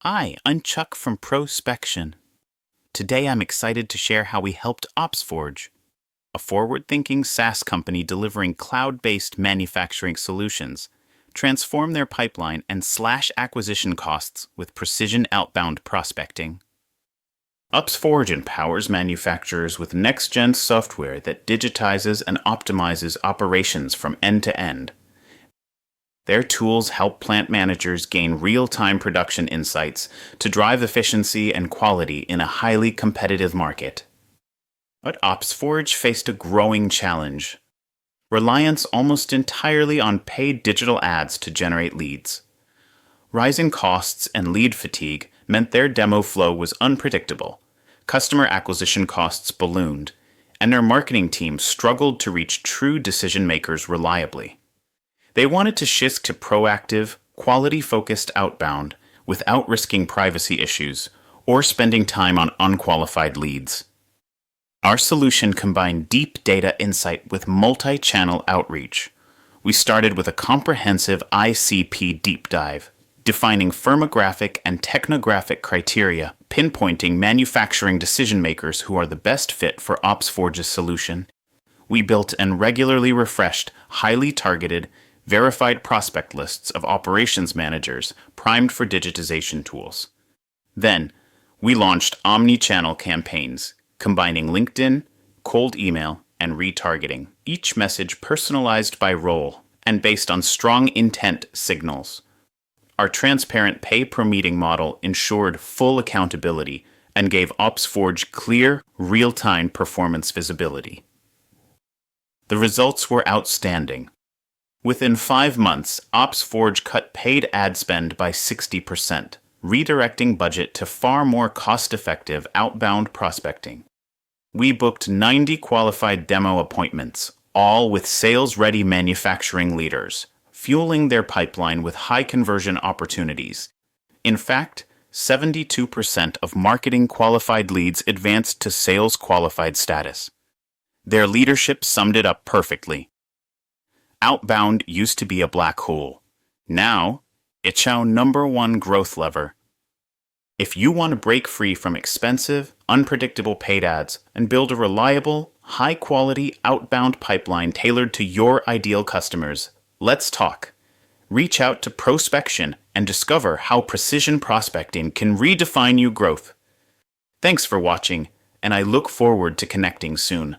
Hi, I'm Chuck from Prospexion. Today I'm excited to share how we helped OpsForge, a forward-thinking SaaS company delivering cloud-based manufacturing solutions, transform their pipeline and slash acquisition costs with precision outbound prospecting. OpsForge empowers manufacturers with next-gen software that digitizes and optimizes operations from end to end. Their tools help plant managers gain real-time production insights to drive efficiency and quality in a highly competitive market. But OpsForge faced a growing challenge: reliance almost entirely on paid digital ads to generate leads. Rising costs and lead fatigue meant their demo flow was unpredictable, customer acquisition costs ballooned, and their marketing team struggled to reach true decision-makers reliably. They wanted to shift to proactive, quality-focused outbound without risking privacy issues or spending time on unqualified leads. Our solution combined deep data insight with multi-channel outreach. We started with a comprehensive ICP deep dive, defining firmographic and technographic criteria, pinpointing manufacturing decision-makers who are the best fit for OpsForge's solution. We built and regularly refreshed highly targeted, verified prospect lists of operations managers primed for digitization tools. Then, we launched omnichannel campaigns, combining LinkedIn, cold email, and retargeting, each message personalized by role and based on strong intent signals. Our transparent pay-per-meeting model ensured full accountability and gave OpsForge clear, real-time performance visibility. The results were outstanding. Within 5 months, OpsForge cut paid ad spend by 60%, redirecting budget to far more cost-effective outbound prospecting. We booked 90 qualified demo appointments, all with sales-ready manufacturing leaders, fueling their pipeline with high-conversion opportunities. In fact, 72% of marketing-qualified leads advanced to sales-qualified status. Their leadership summed it up perfectly. Outbound used to be a black hole. Now, it's our #1 growth lever. If you want to break free from expensive, unpredictable paid ads and build a reliable, high-quality outbound pipeline tailored to your ideal customers, let's talk. Reach out to Prospexion and discover how precision prospecting can redefine your growth. Thanks for watching, and I look forward to connecting soon.